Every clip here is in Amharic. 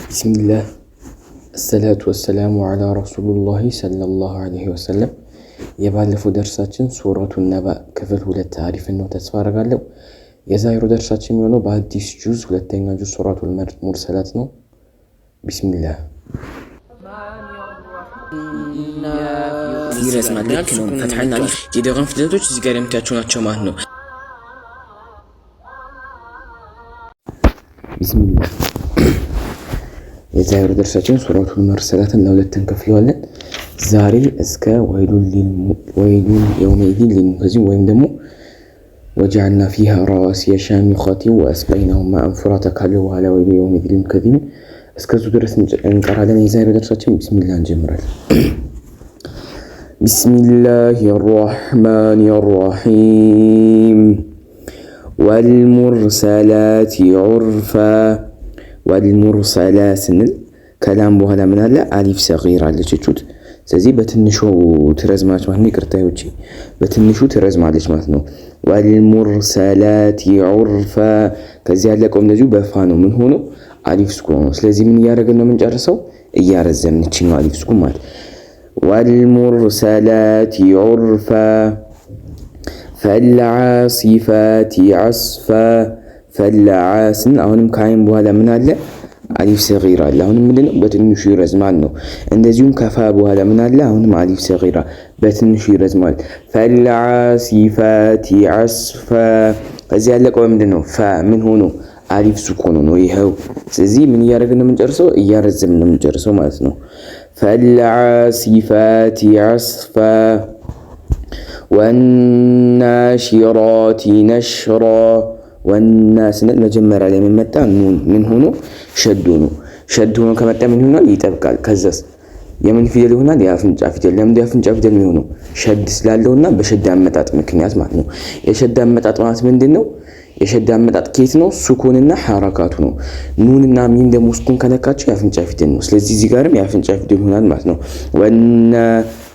بسم الله الصلاة والسلام على رسول الله صلى الله عليه وسلم يبالفو درساتችን ሱረቱን ነባ ክፍል 2 ታሪፍ ነው ተስፋ አደርጋለሁ። የዛሬው ደርሳችን የሚሆነው በአዲስ ጁዝ ሁለተኛ ጁዝ ሱረቱል ሙርሰላት ነው። ቢስሚላህ ይረስ ማለት ነው። ፈትሐና አሊፍ የደገም ፊደሎች እዚህ ጋር የምታያቸው ናቸው ማለት ነው። ቢስሚላህ የዛሬው ደርሳችን ሱረቱል ሙርሰላትን ለሁለት እንከፍለዋለን። ዛሬ እስከ ወይሉን የውመይዲን ሊልሙከዚቢን ወይም ደግሞ ወጀዐልና ፊሃ ረዋሲየ ሻሚኻት ወአስቀይናሁም ማአን ፉራታ ካለ በኋላ ወይሉ የውመይዲን ሊልሙከዚቢን እስከዚሁ ድረስ እንቀራለን። የዛሬው ደርሳችን ቢስሚላህ እንጀምራለን። ቢስሚላሂ ረሕማኒ ረሒም ወልሙርሰላቲ ዑርፋ والمرسلات ስንል ከላም በኋላ ምን አለ አሊፍ ሰጊራ አለች እቹት። ስለዚህ በትንሹ ትረዝማለች ማለት ነው። ይቅርታዮች በትንሹ ትረዝማለች ማለት ነው። والمرسلات عرفا ከዚህ ያለቀው እንደዚሁ በፋ ነው ምን ሆኖ አሊፍ ስኩን ነው። ስለዚህ ምን ያደረገን ነው የምንጨርሰው እያረዘምን እቺ ነው አሊፍ ስኩን ማለት والمرسلات عرفا فالعاصفات عصفا ፈላዓስን አሁንም ካይን በኋላ ምን አለ አሊፍ ሰጊራ አለ። አሁንም ምንድነው በትንሹ ይረዝማል ነው። እንደዚሁም ከፋ በኋላ ምን አለ አሁንም አሊፍ ሰጊራ በትንሹ ይረዝማል። ፈላዓሲፋቲ ዓስፋ ከዚህ ያለቀው ምንድነው ፋ ምን ሆኖ አሊፍ ሱኩን ነው ይሄው። ስለዚህ ምን እያደረግን ነው የምንጨርሰው እያረዘምን ነው የምንጨርሰው ማለት ነው። ፈላዓሲፋቲ ዓስፋ ወናሽራቲ ነሽራ ወናስን መጀመሪያ ላይ የሚመጣ ኑን ምን ሆኖ ሸድ ሆኖ ከመጣ ምን ይሆናል ይጠብቃል። ከዛስ የምን ፊደል ይሆናል የአፍንጫ ፊደል። ለምን የአፍንጫ ፊደል የሚሆነው ሸድ ስላለውና በሸድ አመጣጥ ምክንያት ማለት ነው። የሸድ አመጣጥ ማለት ምንድነው? የሸድ አመጣጥ ከየት ነው? ሱኩንና ሐረካቱ ነው። ኑንና ሚም ደግሞ ሱኩን ከነካቸው የአፍንጫ ፊደል ነው። ስለዚህ እዚህ ጋርም የአፍንጫ ፊደል ይሆናል ማለት ነው። ወና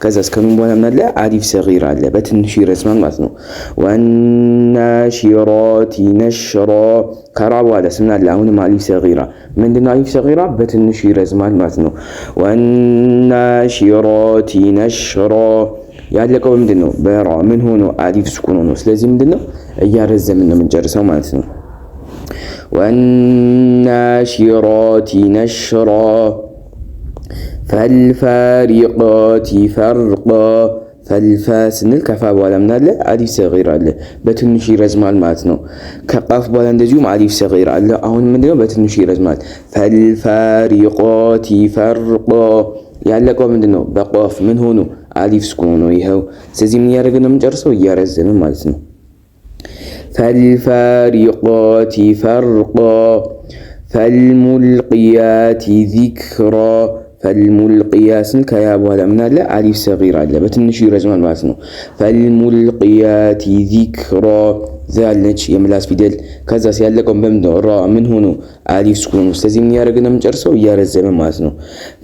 ከዛስ ከኑን በኋላ ምን አለ አሊፍ ሰጊራ አለ በትንሹ ይረዝማል ማለት ነው። ወናሽራቲ ነሽራ ከራ በኋላ ምን አለ አሁንም አሊፍ ሰጊራ ምንድነው አሊፍ ሰጊራ በትንሹ ይረዝማል ማለት ነው። ወናሽራቲ ነሽራ ያለቀው ምንድነው በራ ምን ሆኖ አሊፍ ስኩን ነው። ስለዚህ ምንድነው እያረዘምን ነው የምንጨርሰው ማለት ነው። ወናሽራቲ ነሽራ ፈልፋሪቃቲ ፈርቃ ፈልፋ ስንል ከፋ በኋላ ምን አለ አሊፍ ሰጊራ አለ በትንሹ ይረዝማል ማለት ነው። ከቃፍ በኋላ እንደዚሁም አሊፍ ሰጊራ አለ አሁን ምንድነው በትንሹ ይረዝማል። ፈልፋሪቃቲ ፈርቃ ያለቀው ምንድነው በቃፍ ምን ሆኖ አሊፍ ስኩን ነው ይሄው። ስለዚህ ምን ያደርገን ነው የምንጨርሰው እያረዘምን ማለት ነው። ፈልፋሪቃቲ ፈርቃ ፈልሙልቂያቲ ዚክራ ፈልሙልቂያስን ከያ በኋላ ምን አለ አሊፍ ሰጊራ አለ በትንሹ ይረዝማል ማለት ነው። ፈልሙልቂያቲ ዚክራ ዛልነች የምላስ ፊደል ከዛ ሲያለቀው በምንድነው ራ ምን ሆኖ አሊፍ ስኩን ነው። ስለዚህ ምን ያደርገን ነው የምንጨርሰው እያረዘምን ማለት ነው።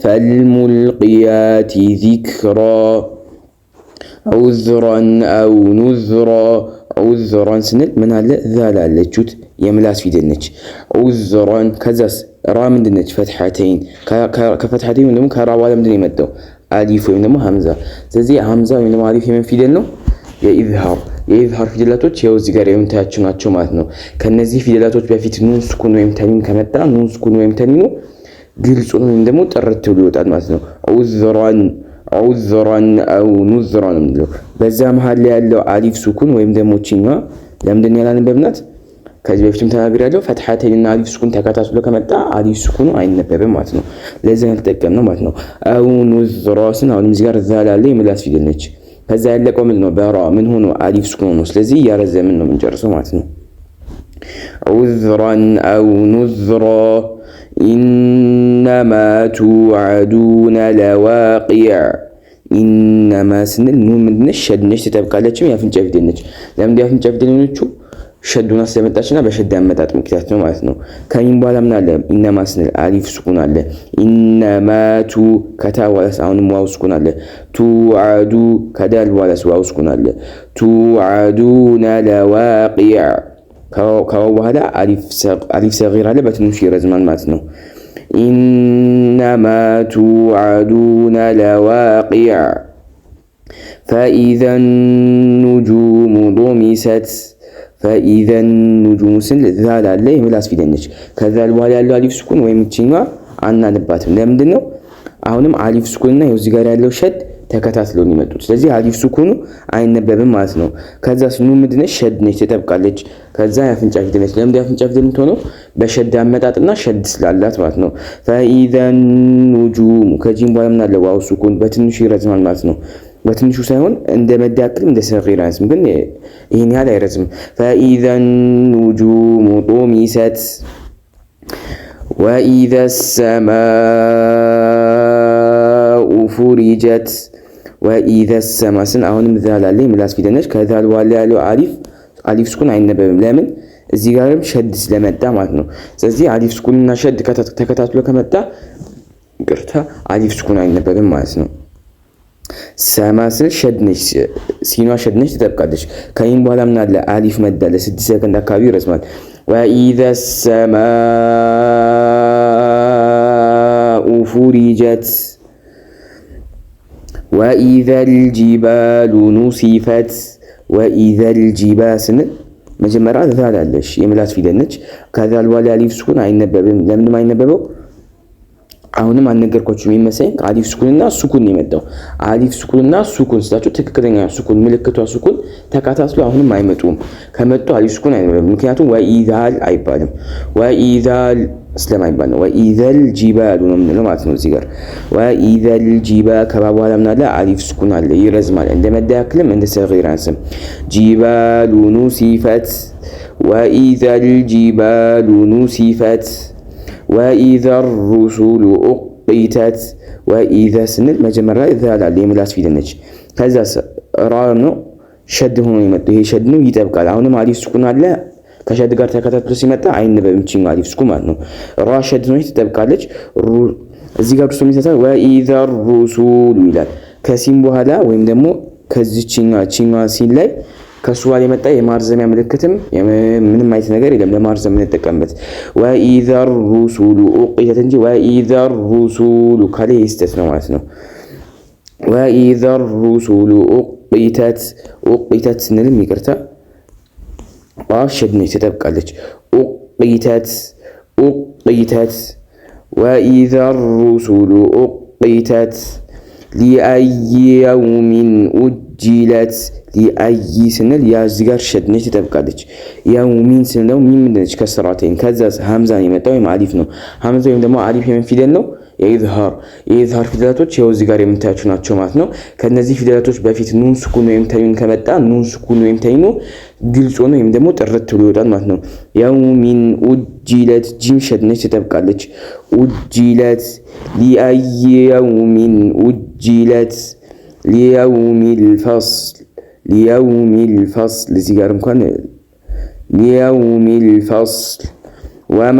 ፈልሙልቂያቲ ዚክራ ዑዝራን አው ኑዝራ ዑዝራን ስንል ምን አለ ዛል አለችት የምላስ ፊደል ነች። ዑዝራን ከዛስ ራ ምንድነች ፈትሐተይን ከፈትሐተይን ወይም ከራ በኋላ ምንድነው የመጣው አሊፍ ወይም ደግሞ ሐምዛ። ስለዚህ ሐምዛ ወይም ደግሞ አሊፍ የምን ፊደል ነው የኢዝሃር ፊደላቶች ያው እዚህ ጋር የምታያቸው ናቸው ማለት ነው። ከነዚህ ፊደላቶች በፊት ኑን ስኩን ወይም ተኒን ከመጣ ኑን ስኩን ወይም ተኒኑ ግልጽ ነው ወይም ደግሞ ጥርት ብሎ ይወጣል ማለት ነው። ዑዝራን አው ኑዝራን ነው። በዛ መሃል ላይ ያለው አሊፍ ሱኩን ወይም ደግሞ ቺኛ ለምንድን ያላነበብናት ከዚህ በፊትም ተናግሬያለሁ። ፈትሐተይንና አሊፍ ሱኩን ተከታትሎ ከመጣ አሊፍ ሱኩኑ አይነበብም ማለት ነው። ለዛ ያልተጠቀምነው ማለት ነው። አው ኑዝራስን አሁን እዚህ ጋር ዛል አለ የምላስ ፊደል ነች። ከዛ ያለቀው ምን ነው በራ ምን ሆኖ አሊፍ ሱኩን ነው። ስለዚህ ያረዘምን ነው የምንጨርሰው ማለት ነው። ዑዝራን አው ኑዝራ ኢነማ ቱዐዱነ ለዋቂዕ ኢነማ ስንል ኑን ምንድነች ሸድ ነች ትጠብቃለችም የአፍንጫ ፊደል ነች። ለምን የአፍንጫ ፊደል ሆነችው ሸዱና ስለመጣችና በሸድ አመጣጥ ምክንያት ነው ማለት ነው። ከሚን በኋላ ምን አለ ኢነማ ስንል አሊፍ ስኩን አለ። ኢነማቱ ከታ በኋላ አሁንም ዋው ስኩን አለ። ቱዐዱ ከዳል በኋላ ዋው ስኩን አለ። ቱዐዱነ ለዋቂዕ ከዋው በኋላ አሊፍ ሰጊራ አለ በትንሹ ይረዝማል ማለት ነው። ኢነማ ቱዐዱነ ለዋቂዕ ፈኢዘ ኑጁሙ ጡሚሰት ፈኢዘ ኑጁሙ ስንል ዛል አለ የምላስ ፊደል ነች። ከዛል በኋላ ያለው አሊፍ ስኩን ወይም እችኛዋ አናነባትም። ለምንድን ነው? አሁንም አሊፍ ስኩንና ይኸው እዚህ ጋር ያለው ሸድ ተከታትለው ነው የመጡት። ስለዚህ አሊፍ ስኩኑ አይነበብም ማለት ነው። ከዛ ስኑ ምንድነች? ሸድ ነች፣ ትጠብቃለች። ከዛ የአፍንጫ ፊደል ነች። ለምን የአፍንጫ ፊደል የምትሆነው? በሸድ አመጣጥና ሸድ ስላላት ማለት ነው። ፈኢዘ ኑጁሙ ከጂም በኋላ ምን አለ? ዋው ስኩን በትንሹ ይረዝማል ማለት ነው። በትንሹ ሳይሆን እንደ መዳቅል እንደ ሰጊራ አይረዝም፣ ግን ይሄን ያህል አይረዝም። ፈኢዘ ኑጁሙ ጡሚሰት ወኢዘ ሰማኡ ፉሪጀት ወኢዘ ሰማ ስን አሁንም ዛል አለ የምላስ ፊደል ነች። ከዛል በኋላ ያለው አሊፍ ስኩን አይነበብም። ለምን? እዚህ ጋርም ሸድ ስለመጣ ማለት ነው። ስለዚህ አሊፍ ስኩንና ሸድ ተከታትሎ ከመጣ ይቅርታ አሊፍ ስኩን አይነበብም ማለት ነው። ሰማ ስል ሸድ ነች፣ ሲኗ ሸድ ነች፣ ትጠብቃለች። ከይም በኋላ ምን አለ? አሊፍ መድ አለ። 6 ሰከንድ አካባቢ ይረዝማል። ወኢዘ ሰማኡ ፉሪጀት ወኢዘል ጂባሉ ኑሲፈት ወኢዘል ጂባ ስንል መጀመሪያ ዛል አለሽ የምላስ ፊደል ነች። ከዛል በኋላ አሊፍ ስኩን አይነበብም። ለምንድን አይነበበው? አሁንም አልነገርኳችሁም የሚመስለኝ አሊፍ ስኩንና ሱኩን ነው የመጣው። አሊፍ ስኩንና ሱኩን ስላችሁ ትክክለኛ ሱኩን ምልክቷ ሱኩን ተካታትሎ አሁንም አይመጡም። ከመጡ አሊፍ ስኩን አይነበብም። ምክንያቱም ወኢዛል አይባልም። ወኢዛል ስለማይባል ነው። ወኢዘል ጂባሉ ነው የምንለው ማለት ነው። እዚህ ጋር ወኢዘል ጂባ ከባብ በኋላ ምን አለ? አሊፍ ስኩን አለ፣ ይረዝማል። እንደ መዳ ያክልም እንደ ሰጊራ አንስም። ጂባሉ ኑሲፈት ወኢዘል ጂባሉ ኑሲፈት ወኢዘ ሩሱሉ ኡቂተት ወኢዘ ስንል መጀመሪያ ላይ ዛል አለ የምላስ ፊደል ነች። ከዛ ራ ነው ሸድ ሆኖ የመጣው። ይሄ ሸድ ነው፣ ይጠብቃል። አሁንም አሊፍ ስኩን አለ ከሸድ ጋር ተከታትሎ ሲመጣ አይነበብም። ቺን አሊፍ ስኩን ማለት ነው። ራ ሸድ ነው፣ ትጠብቃለች። እዚህ ጋር ሩሱሉ ይሰጣል። ወኢዘ ሩሱሉ ይላል። ከሲን በኋላ ወይም ደግሞ ከዚህ ቺን ሲን ላይ ከሱ ጋር የመጣ የማርዘሚያ ምልክትም ምንም አይነት ነገር የለም ለማርዘም እንጠቀምበት። ወኢዘ ሩሱሉ ኡቂተት እንጂ ወኢዘ ሩሱሉ ካለ ይስተት ነው ማለት ነው። ወኢዘ ሩሱሉ ኡቂተት ስንልም ይቅርታ ሸድ ነች፣ ትጠብቃለች። ኡቂተት ወኢዘ ሩሱሉ ኡቂተት ሊአይ የውሚን ኡጅለት ሊአይ ስንል ያ እዚህ ጋር ሸድ ነች፣ ትጠብቃለች። የውሚን ስንል ደግሞ ሚም ምንድነች? ከስራተኝ ከዛ ሀምዛ ነው የመጣው ወይም አሊፍ ነው። ሀምዛ ወይም ደግሞ አሊፍ የምን ፊደል ነው? የኢዝሃር ፊደላቶች ይኸው እዚህ ጋር የምታያቸው ናቸው ማለት ነው። ከነዚህ ፊደላቶች በፊት ኑን ስኩን ወይም ተይኑን ከመጣ ኑን ስኩን ወይም ተይኑ ግልጽ ሆኖ ወይም ደግሞ ጥርት ብሎ ይወጣል ማለት ነው። የውሚን ኡጅለት ጂም ሸድ ነች፣ ትጠብቃለች። ኡጅለት ሊአይ የውሚን ኡጅለት ሊየውሚል ፈስል እዚህ ጋር እንኳን ሊየውሚል ፈስል ወማ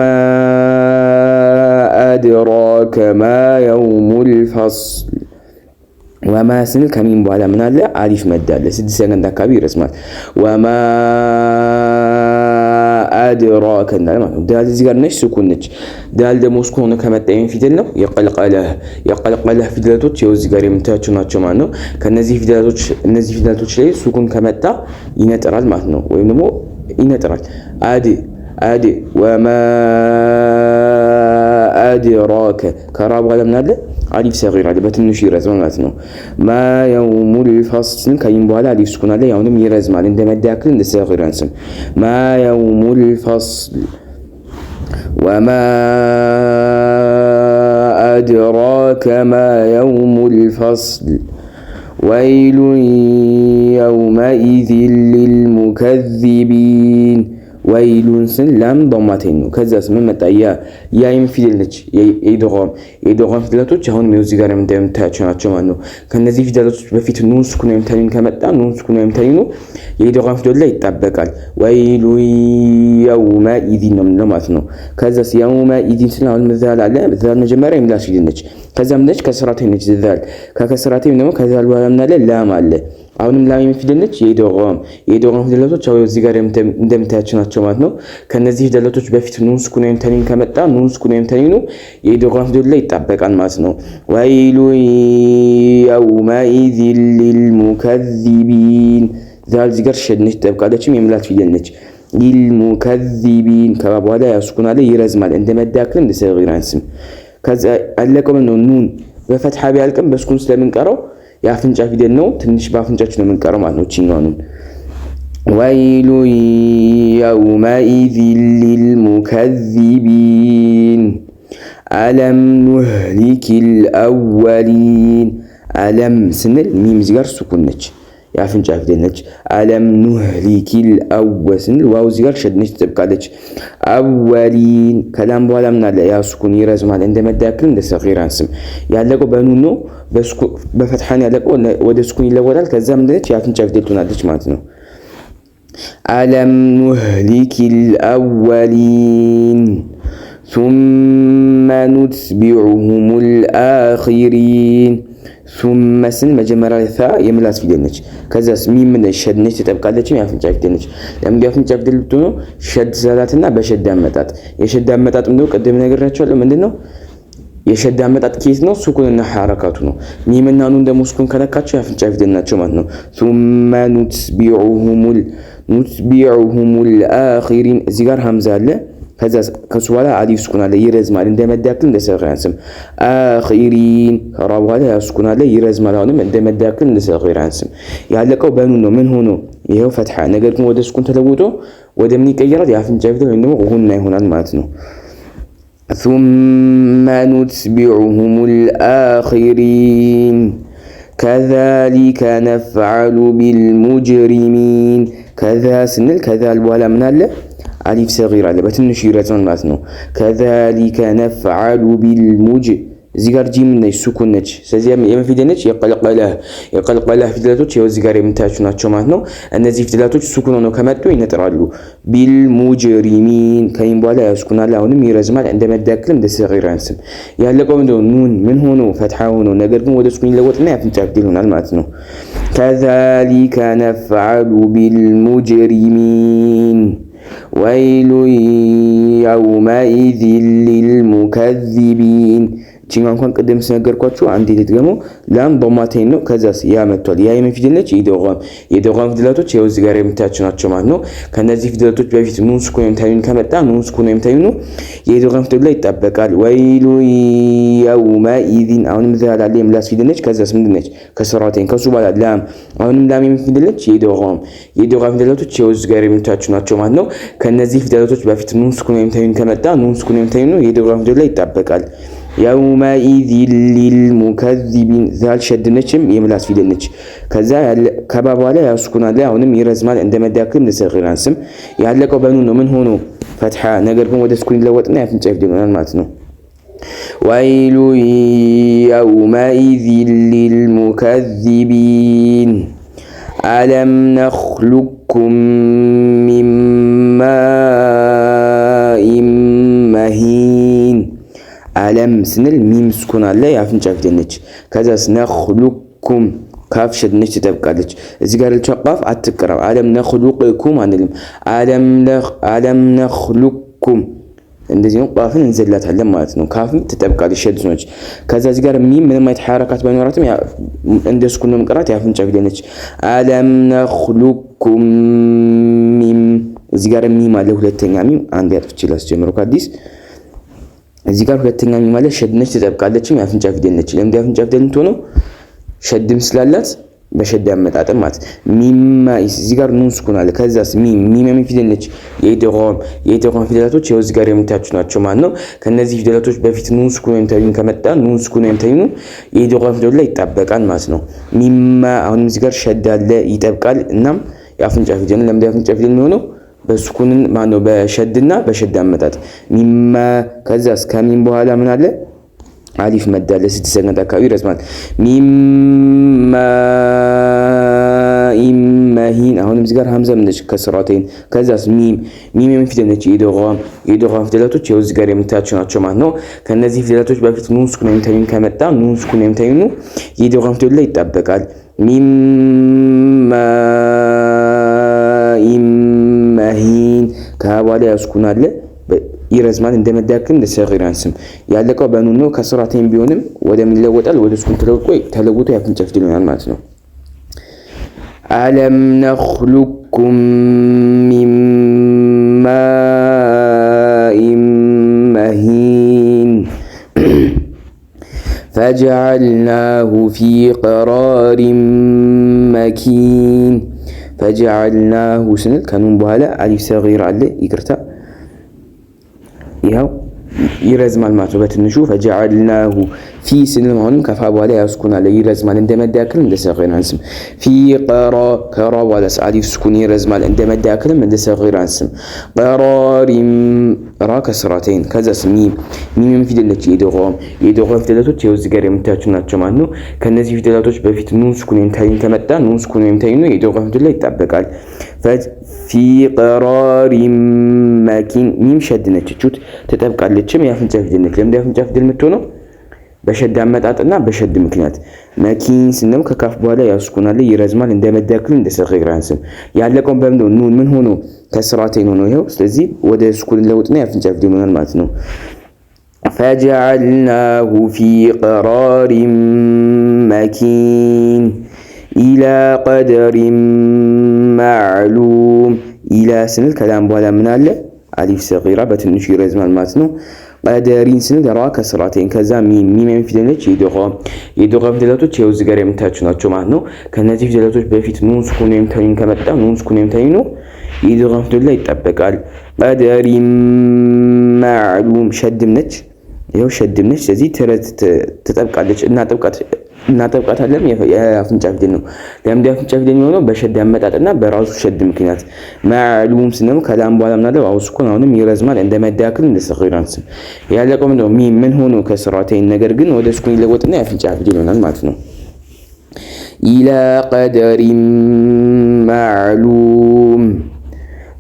አድራከ ማ የውሙል ፈስል ወማ ስንል ከሚም በኋላ ምን አለ? አሊፍ መድ አለ። 6 ሰከንድ አካባቢ ይረዝማል። ወማ አድራከ እንዳለ ማለት ነው። ዳል እዚህ ጋር ነች፣ ስኩን ነች። ዳል ደግሞ ስኩን ሆነ ከመጣ ፊደል ነው የቀልቀለህ ፊደላቶች ይኸው እዚህ ጋር የምታያቸው ናቸው ማለት ነው። ከነዚህ ፊደላቶች ላይ ስኩን ከመጣ ይነጥራል ማለት ነው፣ ወይም ደግሞ ይነጥራል። አድ ወማ አድራከ ከራ በኋላ ምን አለ? አሊፍ ሰጊራ አለ፣ በትንሹ ይረዝማል ማለት ነው። ማ የውሙል ፈስል ከይም በኋላ አሊፍ ስኩን አለ፣ ያውንም ይረዝማል እንደ መዳ ያክል እንደ ሰጊራ አንስም። ማ የውሙል ፈስል ወማ አድራከ ማ የውሙል ፈስል ወይሉን የውመኢዚን ሊልሙከዚቢን ወይሉን ስን ላም ዶማቴን ነው። ከዛስ ምን መጣ? ያይም ፊደል ነች። የኢድጋም ፊደላቶች አሁን እዚህ ጋር የምታያቸው ናቸው ማለት ነው። ከነዚህ ፊደላቶች በፊት ኑን ስኩን ወይም ተንዊን ከመጣ ኑን ስኩን ወይም ተንዊኑ የኢድጋም ፊደል ላይ ይጣበቃል። ወይሉ የውመኢዚን ነው ማለት ነው። ከዛስ የውመኢዚን ስን አሁን ዛል አለ። ዛል መጀመሪያ የምላስ ፊደል ነች። ከዛም ነች ከስራቴን ነች ዛል ከከስራቴን ደግሞ ከዛል በኋላ ምን አለ ላም አለ አሁንም ላም ፊደል ነች የኢድጋም ፊደላቶች አው እዚህ ጋር እንደምታያቸው ናቸው ማለት ነው ከነዚህ ፊደላቶች በፊት ኑን ስኩን ወይም ተንዊን ከመጣ ኑን ስኩን ወይም ተንዊኑ የኢድጋም ፊደል ላይ ይጣበቃል ማለት ነው ወይሉ የውመኢዝ ሊልሙከዚቢን ዛል እዚህ ጋር ሸድ ነች ትጠብቃለችም የምላት ፊደል ነች ሊልሙከዚቢን ከበኋላ ያስኩን አለ ይረዝማል እንደመዳክል እንደሰጊር አንስም ከዛ አለቀው ነው ኑን በፈትሐ ቢያልቅም በስኩን ስለምንቀረው የአፍንጫ ፊደል ነው ትንሽ በአፍንጫችን ነው የምንቀረው ማለት ነው እቺኛው ኑን ወይሉ የውመኢዝ ሊልሙከዚቢን አለም ኑህሊኪል አወሊን አለም ስንል ሚም እዚህ ጋር ስኩን ነች የአፍንጫ ፊደል ነች አለም ኑህሊኪል አወስን ዋው እዚህ ጋር ሸድ ነች ትጠብቃለች አወሊን ከላም በኋላ ምን አለ ያ ስኩን ይረዝማል እንደመዳክል እንደ ሰጊራን ስም ያለቀው በኑን ነው በፈትሐን ያለቀው ወደ ስኩን ይለወጣል ከዛም እንደች የአፍንጫ ፊደል ትሆናለች ማለት ነው አለም ኑህሊኪል አወሊን ثم نتبعهم الآخرين ثم ስን መጀመሪያ ታ የምላስ ፊደል ነች ከዛስ ሚም ነች ሸድ ነች ተጠብቃለች የአፍንጫ ፊደል ነች ለምን የአፍንጫ ፊደል ብትሆን ሸድ ሰላትና በሸድ አመጣጥ የሸድ አመጣጥ ነው ቀደም ነገራችኋለሁ ምንድነው የሸድ አመጣጥ ኬስ ነው ሱኩንና ሐረካቱ ነው ሚምና ኑን ደግሞ ሱኩን ከነካቸው የአፍንጫ ፊደል ናቸው ማለት ነው ثم نتبعهم الآخرين እዚህ ጋር ሐምዛ አለ ከዛ ከሱ በኋላ አሊፍ ስኩን አለ ይረዝማል እንደመዳክል እንደሰጊራን ስም አኺሪን ከራ በኋላ ያስኩን አለ ይረዝማል አሁንም እንደመዳክል እንደሰጊራን ስም ያለቀው በኑን ነው ምን ሆኖ ይሄው ፈትሐ ነገር ግን ወደ ስኩን ተለውጦ ወደ ምን ይቀየራል የአፍንጫ ፊደል ወይም ደግሞ ጉና ይሆናል ማለት ነው ثم نتبعهم الآخرين كذلك نفعل بالمجرمين كذا سنل كذا በኋላ ምን አለ አሊፍ ሰጊራ አለ በትንሹ ይረዝማል ማለት ነው كذلك نفعل እዚህ ጋር ጂም ነች ሱኩን ነች ስለዚህ የመፊደል ነች የቀልቀለ ፊደላቶች እዚህ ጋር የምታያቸው ናቸው ማለት ነው እነዚህ ፊደላቶች ሱኩን ሆነው ከመጡ ይነጥራሉ ቢልሙጅሪሚን ከይን በኋላ ያስኩናል አሁንም ይረዝማል እንደመዳክል እንደሰጊራን ስም ያለቀው ኑን ምን ሆኖ ፈትሐ ሆኖ ነገር ግን ወደ ሱኩን ይለወጥና ያፍንጫ ፊደል ይሆናል ማለት ነው كذلك نفعل بالمجرمين ويل يومئذ للمكذبين ቺንጋ እንኳን ቀደም ስለነገርኳችሁ አንዴ ልትገሙ ላም ዶማቴን ነው ከዛስ ያ መጥቷል ያ የፊደል ነች የዶጋም ፊደላቶች ያው እዚህ ጋር የምታያቸው ናቸው ማለት ነው ከነዚህ ፊደላቶች በፊት ኑን ስኩን ወይም ታዩን ከመጣ ኑን ስኩን ወይም ታዩኑ የዶጋም ፊደል ላይ ይጣበቃል ወይሉ የውመኢዝን አሁንም ዘላለ የምላስ ፊደል ነች ከዛስ ምንድን ነች ከስራቴን ከሱ በኋላ ላም አሁንም ላም የፊደል ነች የዶጋም ፊደላቶች ያው እዚህ ጋር የምታያቸው ናቸው ማለት ነው ከነዚህ ፊደላቶች በፊት ኑን ስኩን ወይም ታዩን ከመጣ ኑን ስኩን ወይም ታዩኑ የዶጋም ፊደል ላይ ይጣበቃል يومئذ للمكذبين ዛል ሸድነችም የምላስ ፊደል ነች ከዛ ከባባ ላይ ያስኩን አለ አሁንም ይረዝማል እንደመዳክል ለሰጊራን ስም ያለቀው በኑን ነው ምን ሆኖ ፈትሐ ነገር ግን ወደ ስኩን ይለወጥና ያፍንጫ ፊደል ይሆናል ማለት ነው ወይሉ يومئذ للمكذبين ألم نخلقكم من ماء مهين አለም ስንል ሚም ስኩን አለ ያፍንጫ ፊደል ነች ከዛስ ነخلقكم ካፍ ሸድ ነች ትጠብቃለች እዚህ ጋር ልትቀፍ አትቀራው አለም ነخلقكم አንልም አለም ነخلقكم እንደዚህ ነው ቃፍን እንዘላታለን ማለት ነው ካፍም ትጠብቃለች ሸድ ነች ከዛ እዚህ ጋር ሚም ምንም አይነት ሐረካት ባይኖራትም እንደ ስኩን ነው መቅራት ያፍንጫ ፊደል ነች አለም ነخلقكم ሚም እዚህ ጋር ሚም አለ ሁለተኛ ሚም አንድ ያጥፍች ላስጀምረው ከአዲስ እዚህ ጋር ሁለተኛ ሚም ማለት ሸድ ነች ትጠብቃለችም ያፍንጫ ፊደል ነች ለምን ያፍንጫ ፊደል እንትሆነው ሸድም ስላላት በሸድ ያመጣጠም ማለት ሚማ እዚህ ጋር ኑን ስኩን አለ ከዛስ ሚም ፊደል ነች የኢድጋም ፊደላቶች ያው እዚህ ጋር የምታያቸው ናቸው ማለት ነው ከነዚህ ፊደላቶች በፊት ኑን ስኩን ወይም ታዩን ከመጣ ኑን ስኩን ወይም ታዩኑ የኢድጋም ፊደል ላይ ይጣበቃል ማለት ነው ሚማ አሁን እዚህ ጋር ሸድ አለ ይጠብቃል እናም ያፍንጫ ፊደል ለምን ያፍንጫ ፊደል ነው በስኩን ማነው በሸድና በሸድ አመጣጥ ሚማ ከዛስ ከሚም በኋላ ምን አለ አሊፍ መዳለ 6 ሰከንድ አካባቢ ይረዝማል። ሚም ማኢን አሁንም እዚህ ጋር ሀምዛ ነች ከስራቴን ከዛስ ሚም የምን ፊደል ነች? የኢድጋም ፊደላቶች ያው እዚህ ጋር የምታያቸው ናቸው ማለት ነው። ከነዚህ ፊደላቶች በፊት ኑን ስኩን ወይም ተንዊን ከመጣ ኑን ስኩን ወይም ተንዊኑ የኢድጋም ፊደል ላይ ይጣበቃል። ሚም ማኢን ማሂን ከበኋላ ያስኩን አለ ይረዝማል እንደመዳክም ለሰጊር አንስም ያለቀው በኑን ነው። ከስራቴን ቢሆንም ወደ ምን ይለወጣል? ወደ ስኩን ተለውጦ ያፍንጫ ፊደል ይሆናል ማለት ነው። አለም ነኽሉኩም ሚን ማኢን መሂን ፈጀዐልናሁ ፊ ቀራሪን መኪን። ፈጀዐልናሁ ስንል ከኑን በኋላ አሊፍ ሰጊር አለ ይቅርታ ይኸው ይረዝማል ማለት ነው በትንሹ። ፈጀዐልናሁ ፊ ስንል አሁንም ከፋ በኋላ ያስኩን አለ ይረዝማል እንደመዳክልም እንደሰጊር አንስም። ፊ ከራ በኋላ አሊፍ ስኩን ይረዝማል እንደመዳክልም እንደሰጊር አንስም። ቀራሪም ራ ከስራቴን ከዛስ ሚም ፊደል ነች የኢድጋም ፊደላቶች ያው እዚህ ጋር የምታያቸው ናቸው ማለት ነው። ከነዚህ ፊደላቶች በፊት ኑን ስኩን ወይም ተንዊን ከመጣ ኑን ስኩን ወይም ተንዊኑ የኢድጋም ፊደል ላይ ይጣበቃል። ፊ ቀራሪን መኪን ሚም ሸድ ነች እቹት ተጠብቃለችም የአፍንጫ ፊደል ነች። ለምን የአፍንጫ ፊደል የምትሆነው? በሸድ አመጣጥና በሸድ ምክንያት። መኪን ስንል ከካፍ በኋላ ያስኩን አለ ይረዝማል እንደመዳክል እንደሰጊር አንስም። ያለቀው በምን ነው? ኑን ምን ሆኖ ከስራቴን ሆኖ ይሄው። ስለዚህ ወደ ስኩን ለውጥና የአፍንጫ ፊደል ይሆናል ማለት ነው። ፈጀዐልናሁ ፊ ቀራሪን መኪን ኢላ ቀደሪን ማዕሉም። ኢላ ስንል ከላም በኋላ ምን አለ? አሊፍ ሰጊራ በትንሹ ይረዝማል ማለት ነው። ቀደሪን ስንል ራ ከስራቴን ከዛ ሚም ፊደል ነች የኢድጋም ፊደላቶች ያው እዚህ ጋር የምታያቸው ናቸው ማለት ነው። ከነዚህ ፊደላቶች በፊት ኑን ስኩን ወይም ተንዊን ከመጣ ኑን ስኩን ወይም ተንዊኑ የኢድጋም ፊደል ላይ ይጣበቃል። ቀደሪን ማዕሉም ሸድም ነች ይኸው ሸድም ነች። ስለዚህ ትጠብቃለች እናጠብቃታለን የአፍንጫ ፊደል ነው። ለምን የአፍንጫ ፊደል የሚሆነው? በሸድ አመጣጥና በራሱ ሸድ ምክንያት። ማዕሉም ስንል ከላም በኋላ ምናለው አው ስኩን አሁንም ይረዝማል እንደመዳክል እንደሰጊር አንስም። ያለቀው ምንድነው? ሚም ምን ሆኖ ከስራቴን ነገር ግን ወደ ስኩን ይለወጥና የአፍንጫ ፊደል ይሆናል ማለት ነው። ኢላ ቀደሪን ማዕሉም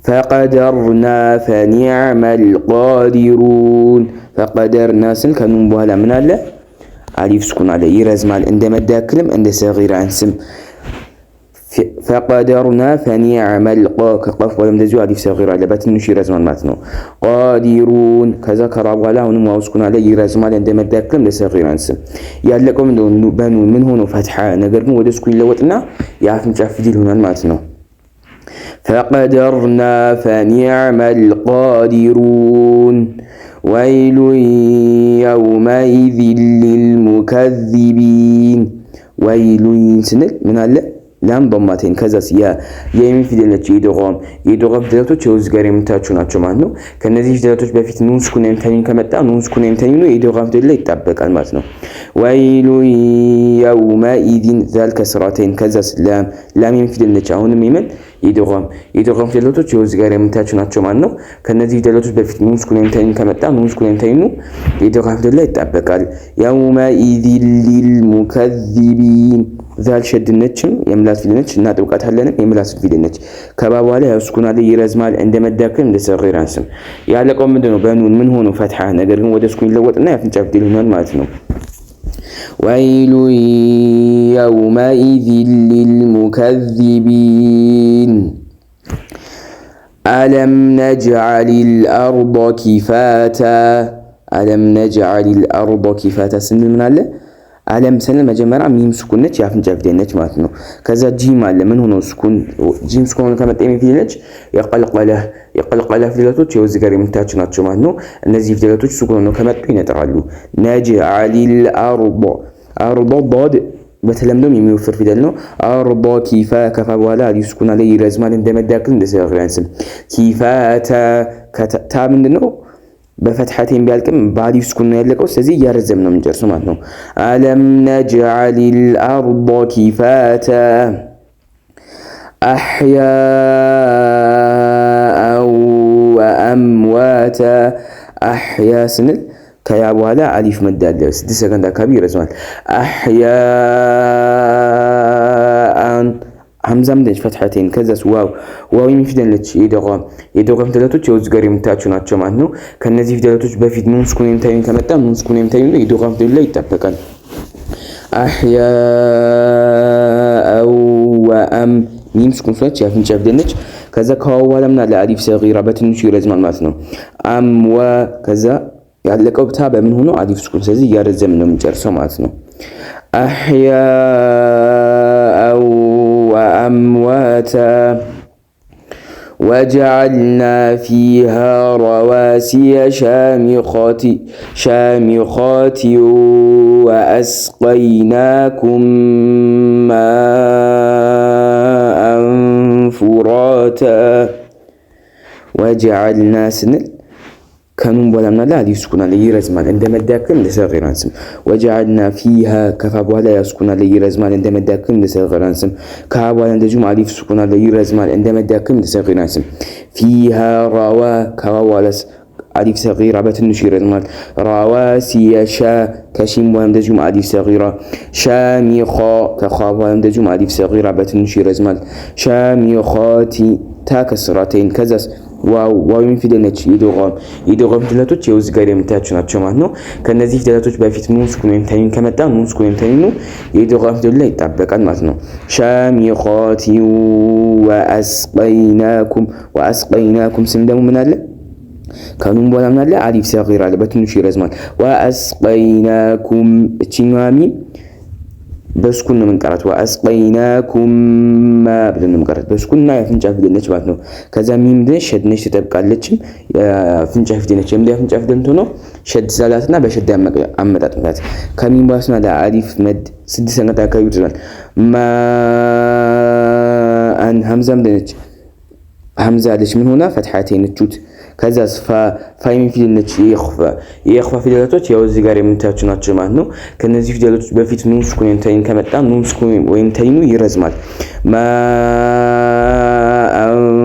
ፈቀደርና ፈኒዕመል ቃዲሩን። ፈቀደርና ስንል ከኑን በኋላ ምን አለ? አሊፍ ስኩን አለ ይረዝማል እንደመዳክልም እንደሰጊር አንስም። ፈቀደርና ፈኒዕመል ከቀፍ ወለም እንደዚሁ አሊፍ ሰጊር አለ በትንሹ ይረዝማል ማለት ነው። ቃዲሩን ከዛ ከራ በኋላ አሁንም ዋው ስኩን አለ ይረዝማል እንደመዳክልም እንደሰጊር አንስም። ያለቀው ምንድነው? በኑን ምን ሆኖ ፈትሐ ነገር ግን ወደ ስኩን ይለወጥና የአፍንጫ ፊደል ይሆናል ማለት ነው። ፈቀደርና ፈኒዕመል ቃዲሩን ወይሉ የውመኢዚን ሊልሙከዚቢን። ወይሉን ስንል ምን አለ? ላም ضمتين ከዛስ የሚን ፊደል ነች የኢድጋም ፊደላቶች እዚህ ጋር የምታያቸው ናቸው ማለት ነው። ከነዚህ ፊደላቶች በፊት ኑን ስኩን ወይም ተንዊን ከመጣ ኑን ስኩን ወይም ተንዊኑ የኢድጋም ፊደል ላይ ይጣበቃል ማለት ነው። ወይሉ የውመኢዚን ዛል ከስራቴን ከዛስ ላም የሚን ፊደል ነች አሁንም የምን የኢድጋም ፊደላቶች እዚህ ጋር የምታያቸው ናቸው ማለት ነው። ከነዚህ ፊደላቶች በፊት ኑን ስኩን ወይም ተንዊን ከመጣ ኑን ስኩን ወይም ተንዊኑ የኢድጋም ፊደል ላይ ይጣበቃል። የውመኢዚን ሊልሙከዚቢን ዛል ሸድ ነችም የምላስ ፊደል ነች እናጥብቃታለንም የምላስ ፊደል ነች። ከባባ ላይ ያስኩን አለ ይረዝማል እንደመዳክል እንደሰጊር አንስም። ያለቀው ምንድነው? በኑን ምን ሆኖ ፈትሐ ነገር ግን ወደ ስኩን ይለወጥና የአፍንጫ ፊደል ይሆናል ማለት ነው። ወይሉ የውመኢዚን ሊልሙከዚቢን አለም ነጅዐሊል አርض ኪፋታ። አለም ነጅዐሊል አርض ኪፋታ ስንል ምን አለ? አለም ስንል መጀመሪያ ሚም ስኩን ነች የአፍንጫ ፊደል ነች ማለት ነው። ከዛ ጂም አለ ምን ሆኖ ስኩን ጂም ስኩን ከመጣ ፊደል ነች የቀልቀለ ፊደላቶች ያው እዚህ ጋር የምታያቸው ናቸው ማለት ነው። እነዚህ ፊደላቶች ስኩን ሆነው ከመጡ ይነጥራሉ። ነጅዐሊል አርض ضاد በተለምዶም የሚወፍር ፊደል ነው። አርض ኪፋ ከፋ በኋላ አሊፍ ስኩን አለ ይረዝማል እንደመዳክል እንደሰጊር አንስም። ኪፋታ ታ ምንድነው? በፈትሐቴን ቢያልቅም በአሊፍ ስኩን ነው ያለቀው። ስለዚህ እያረዘም ነው የምንጨርሰው ማለት ነው። አለም ነጅዐሊል አርض ኪፋታ አሕያአን ወአምዋታ። አሕያ ስንል ከያ በኋላ አሊፍ መድ አለ 6 ሰከንድ አካባቢ ይረዝማል። አህያአን ሐምዛም ደጅ ፈትሐተይን ከዛስ ዋው የሚፊደል ነች። የደጓም ፊደላቶች የውዝ ጋር የምታያቸው ናቸው ማለት ነው። ከነዚህ ፊደላቶች በፊት ኑን ስኩን የምታዩን ከመጣ ኑን ስኩን የምታዩን የደጓም ፊደል ላይ ይጣበቃል። አህያአው ወአም ሚም ስኩን ነች፣ የአፍንጫ ፊደል ነች። ከዛ ከዋው በኋላ ምን አለ አሊፍ ሰጊራ በትንሹ ይረዝማል ማለት ነው። አም ወ ከዛ ያለቀው ብታ በምን ሆኖ አሊፍ ስኩን፣ ስለዚህ እያረዘምን ነው የምንጨርሰው ማለት ነው። አህያአው ወአምዋታ ወጀዐልና ፊሃ ረዋሲየ ሻሚኻት ወአስቀይናኩም ማአን ፉራታ ወጀዐልና ስንል ከኑን በኋላ ምናለ አሊፍ ስኩን አለ ይረዝማል እንደመዳከም ለሰገራን ስም። ወጀዐልና ፊሃ ከፋ በኋላ ያስኩን አለ ይረዝማል እንደመዳከም ለሰገራን ስም። ከሃ በኋላ እንደዚሁም አሊፍ ስኩን አለ ይረዝማል እንደመዳከም ለሰገራን ስም። ፊሃ ረዋ ከዋ በኋላ አሊፍ ሰጊራ በትንሹ ይረዝማል። ረዋሲየ ሻ ከሺም በኋላ እንደዚሁም አሊፍ ሰጊራ። ሻሚኻ ከኻ በኋላ እንደዚሁም አሊፍ ሰጊራ በትንሹ ይረዝማል። ሻሚኻቲ ታ ከስራተይን ከዛስ ዋው የሚፊደል ነች። የደጓም ፊደላቶች የውዝ ጋር የምታያቸው ናቸው ማለት ነው። ከነዚህ ፊደላቶች በፊት ኑን ስኩን ወይም ተንዊን ከመጣ ኑን ስኩን ወይም ተንዊኑ የደጓም ፊደል ላይ ይጣበቃል ማለት ነው። ሻሚኻቲ ወአስቀይናኩም ስም ደግሞ ምን አለ ከኑን በኋላ ምን አለ አሊፍ ሰጊራ አለ በትንሹ ይረዝማል። ወአስቀይናኩም እቺኛዋ ሚም በስኩን ነው የምንቀራት። ወአስቀይናኩም ብለን ነው የምንቀራት በስኩንና የአፍንጫ ፊደል ነች ማለት ነው። ከዛ ሚም ደሽ ሸድ ነች ትጠብቃለችም የአፍንጫ ፊደል ነች። የአፍንጫ ፊደል ሆኖ ሸድ ስላላትና በሸድ አመጣጥናት ከሚም ባስና አሊፍ መድ 6 ሰከንድ አካባቢ ይደርሳል። ማአን ሐምዛም ደነች ሐምዛ አለች ምን ሆና ፈትሐተይን ነችት። ከዛስ ፋ የሚፊደል ነች። የኢኽፋ ፊደላቶች ያው እዚህ ጋር የምታያቸው ናቸው ማለት ነው። ከነዚህ ፊደላቶች በፊት ኑን ስኩን ወይም ተንዊን ከመጣ ኑን ስኩን ወይም ተንዊኑ ይረዝማል።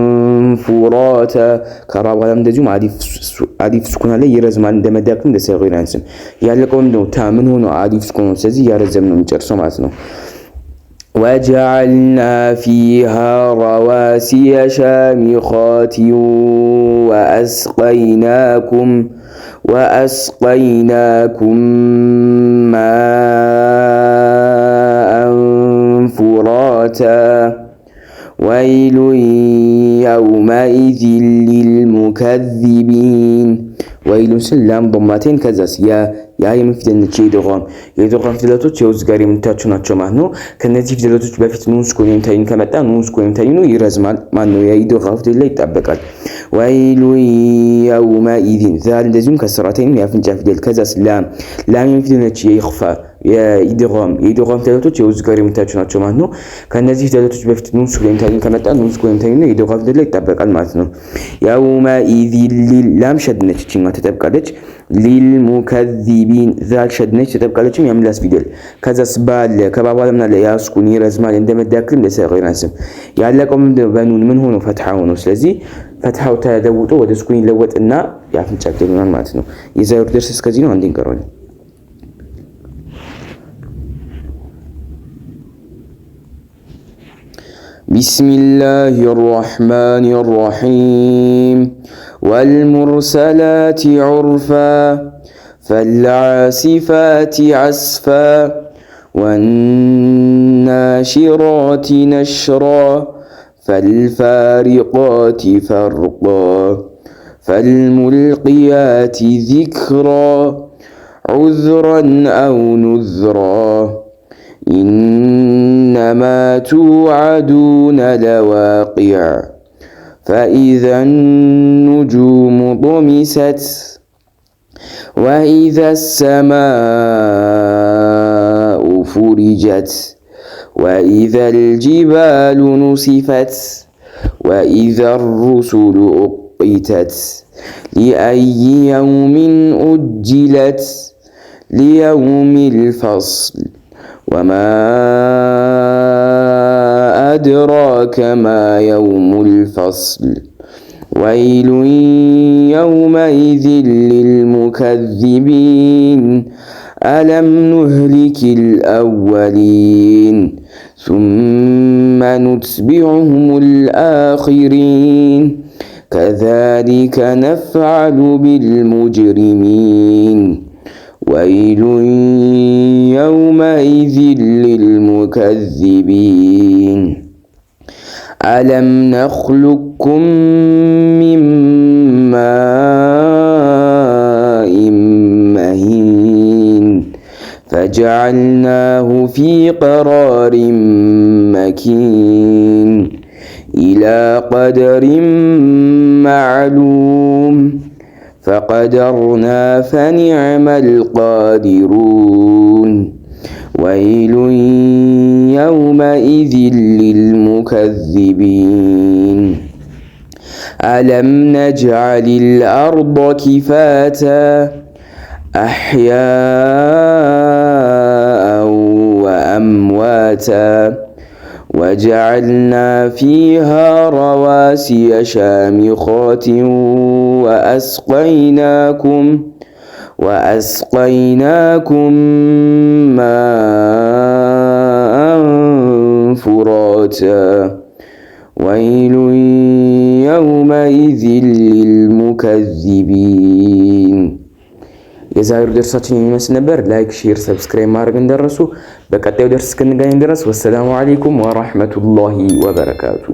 ማአንፉራታ ከራ በኋላ እንደዚሁም አሊፍ ስኩን አለ ይረዝማል እንደመዳከም ለሰጊራን ስም። ያለቀው ነው ታ ምን ሆኖ አሊፍ ስኩን ነው፣ ስለዚህ ያረዘም ነው የምንጨርሰው ማለት ነው። وجعلنا فيها رواسي شامخات وأسقيناكم ماء فراتا ويل يومئذ للمكذبين ወይሉ ሰላም ضمتين ከዛስ ያ የሚፊደል ነች። የደጓም ፊደላቶች የውዝ ጋር የምታያቸው ናቸው ማለት ነው። ከነዚህ ፊደላቶች በፊት ኑን ስኩን ወይም ተንዊን ከመጣ ኑን ስኩን ወይም ተንዊኑ ይረዝማል ማለት ነው። የደጓም ፊደል ላይ ይጣበቃል። ወይሉ የውመኢዝ ዛል እንደዚሁም ከስራተይን የአፍንጫ ፊደል ከዛስ ላም የሚፊደል ነች። የደጓም ፊደላቶች የውዝ ጋር የምታያቸው ናቸው ማለት ነው። ከነዚህ ፊደላቶች በፊት ኑን ስኩን ወይም ተንዊን ከመጣ ኑን ስኩን ወይም ተንዊኑ የደጓም ፊደል ላይ ይጣበቃል ማለት ነው። የውመኢዝ ላም ሸድ ነች ተጠብቃለች። ሊልሙከዚቢን ዛል ሸድ ነች ተጠብቃለችም የምላስ ፊደል። ከዛስ ባለ ከባባለ ምን አለ ያስኩን ይረዝማል እንደመዳከም ለሰጊራን ስም። ያለቀው በኑን ምን ሆኖ ፈትሐ ሆኖ፣ ስለዚህ ፈትሐው ተለውጦ ወደ ስኩን ይለወጥና የአፍንጫ ፊደል ይሆናል ማለት ነው። የዛሬው ደርስ እስከዚህ ነው። አንዴ እንቀራለን። ቢስሚላሂ ራህማኒ ራሂም والمرسلات عرفا فالعاصفات عصفا والناشرات نشرا فالفارقات فرقا فالملقيات ذكرا عذرا أو نذرا إنما توعدون لواقع فإذا النجوم طمست وإذا السماء فرجت وإذا الجبال نسفت وإذا الرسل أقتت لأي يوم أجلت ليوم الفصل وما أدراك ما يوم الفصل ويل يومئذ للمكذبين ألم نهلك الأولين ثم نتبعهم الآخرين كذلك نفعل بالمجرمين ويل يومئذ للمكذبين ألم نخلقكم من ماء مهين فجعلناه في قرار مكين إلى قدر معلوم فقدرنا فنعم القادرون ويل يومئذ للمكذبين ألم نجعل الأرض كفاتا أحياء وأمواتا وجعلنا فيها رواسي شامخات وأسقيناكم ماء فراتا ويل يومئذ للمكذبين የዛሬው ደርሳችን የሚመስል ነበር። ላይክ፣ ሼር፣ ሰብስክራይብ ማድረግ እንደረሱ። በቀጣዩ ደርስ እስክንገናኝ ድረስ ወሰላሙ አለይኩም ወራህመቱላሂ ወበረካቱ።